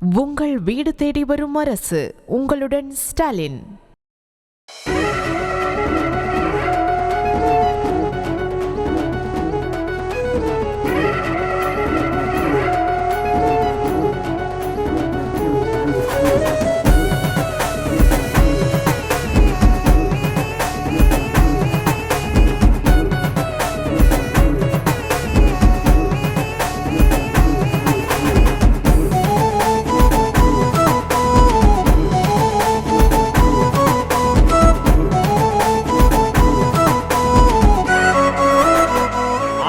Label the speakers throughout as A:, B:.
A: உங்கள் வீடு தேடி வரும் அரசு. உங்களுடன் ஸ்டாலின்.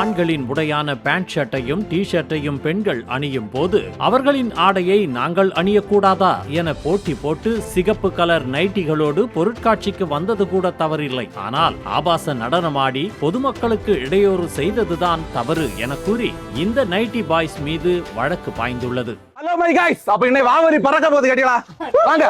B: ஆண்களின் உடையான பேண்ட் ஷர்ட்டையும் டி ஷர்ட்டையும் பெண்கள் அணியும் போது அவர்களின் ஆடையை நாங்கள் அணியக்கூடாதா என போட்டி போட்டு சிகப்பு கலர் நைட்டிகளோடு பொருட்காட்சிக்கு வந்தது கூட தவறில்லை. ஆனால் ஆபாச நடனமாடி பொதுமக்களுக்கு இடையூறு செய்ததுதான் தவறு என கூறி இந்த நைட்டி பாய்ஸ் மீது வழக்கு பாய்ந்துள்ளது.
C: ஹலோ மை गाइस, அப்ப இன்னை வாவரி பறக்க போகுது கேட்டிங்களா? வாங்க.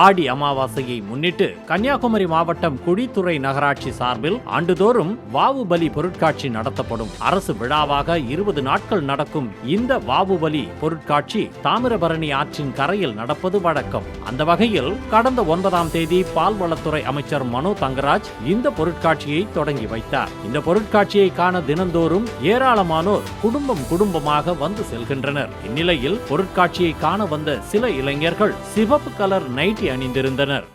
B: ஆடி அமாவாசையை முன்னிட்டு கன்னியாகுமரி மாவட்டம் குழித்துறை நகராட்சி சார்பில் ஆண்டுதோறும் வாவுபலி பொருட்காட்சி நடத்தப்படும். அரசு விழாவாக 20 நாட்கள் நடக்கும் இந்த வாவுபலி பொருட்காட்சி தாமிரபரணி ஆற்றின் கரையில் நடப்பது வழக்கம். அந்த வகையில் கடந்த 9ஆம் தேதி பால்வளத்துறை அமைச்சர் மனோ தங்கராஜ் இந்த பொருட்காட்சியை தொடங்கி வைத்தார். இந்த பொருட்காட்சியை காண தினந்தோறும் ஏராளமானோர் குடும்பமாக வந்து செல்கின்றனர். இந்நிலையில் பொருட்காட்சியை காண வந்த சில இளைஞர்கள் சிவப்பு கலர் நைட்டி அணிந்திருந்தனர்.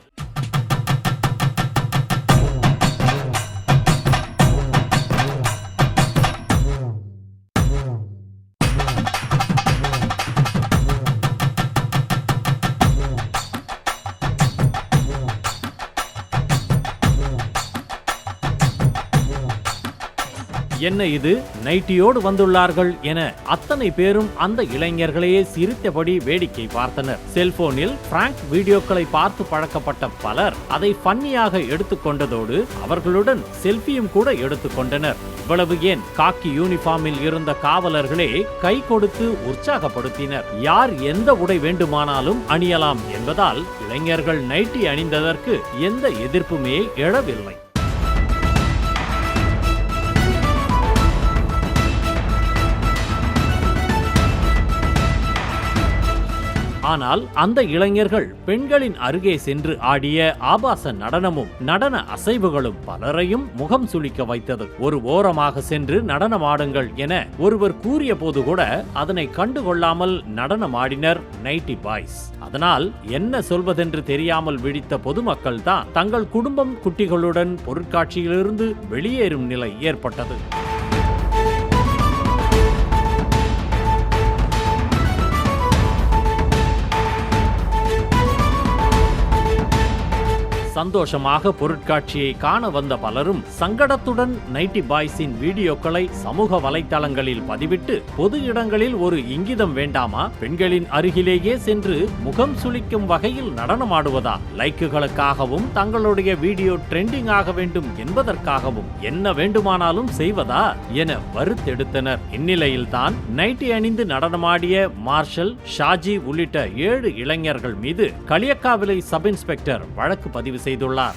B: என்ன இது, நைட்டியோடு வந்துள்ளார்கள் என அத்தனை பேரும் அந்த இளைஞர்களையே சிரித்தபடி வேடிக்கை பார்த்தனர். செல்போனில் பிராங்க் வீடியோக்களை பார்த்து பழக்கப்பட்ட பலர் அதை ஃபன்னியாக எடுத்துக்கொண்டதோடு அவர்களுடன் செல்ஃபியும் கூட எடுத்துக்கொண்டனர். இவ்வளவு ஏன், காக்கி யூனிஃபார்மில் இருந்த காவலர்களே கை கொடுத்து உற்சாகப்படுத்தினர். யார் எந்த உடை வேண்டுமானாலும் அணியலாம் என்பதால் இளைஞர்கள் நைட்டி அணிந்ததற்கு எந்த எதிர்ப்புமே எழவில்லை. ஆனால் அந்த இளைஞர்கள் பெண்களின் அருகே சென்று ஆடிய ஆபாச நடனமும் நடன அசைவுகளும் பலரையும் முகம் சுளிக்க வைத்தது. ஒரு ஓரமாக சென்று நடனமாடுங்கள் என ஒருவர் கூறிய போது கூட அதனை கண்டுகொள்ளாமல் நடனமாடினர் நைட்டி பாய்ஸ். அதனால் என்ன சொல்வதென்று தெரியாமல் விழித்த பொதுமக்கள் தான் தங்கள் குடும்பம் குட்டிகளுடன் பொருட்காட்சியிலிருந்து வெளியேறும் நிலை ஏற்பட்டது. சந்தோஷமாக பொருட்காட்சியை காண வந்த பலரும் சங்கடத்துடன் நைட்டி பாய்ஸின் வீடியோக்களை சமூக வலைத்தளங்களில் பதிவிட்டு பொது இடங்களில் ஒரு இங்கிதம் வேண்டாமா, பெண்களின் அருகிலேயே சென்று முகம் சுளிக்கும் வகையில் நடனமாடுவதா, லைக்குகளுக்காகவும் தங்களுடைய வீடியோ ட்ரெண்டிங் ஆக வேண்டும் என்பதற்காகவும் என்ன வேண்டுமானாலும் செய்வதா என வறுத்தெடுத்தனர். இந்நிலையில் தான் நைட்டி அணிந்து நடனமாடிய மார்ஷல், ஷாஜி உள்ளிட்ட 7 இளைஞர்கள் மீது களியக்காவிளை சப் இன்ஸ்பெக்டர் வழக்கு பதிவு செய்துள்ளார்.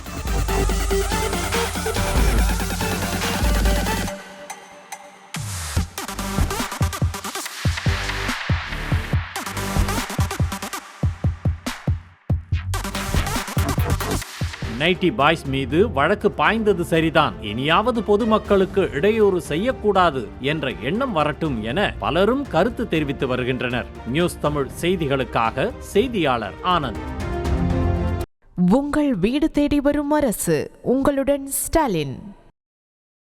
B: நைட்டி பாய்ஸ் மீது வழக்கு பாய்ந்தது சரிதான், இனியாவது பொதுமக்களுக்கு இடையூறு செய்யக்கூடாது என்ற எண்ணம் வரட்டும் என பலரும் கருத்து தெரிவித்து வருகின்றனர். நியூஸ் தமிழ் செய்திகளுக்காக செய்தியாளர் ஆனந்த்.
A: உங்கள் வீடு தேடி வரும் அரசு. உங்களுடன் ஸ்டாலின்.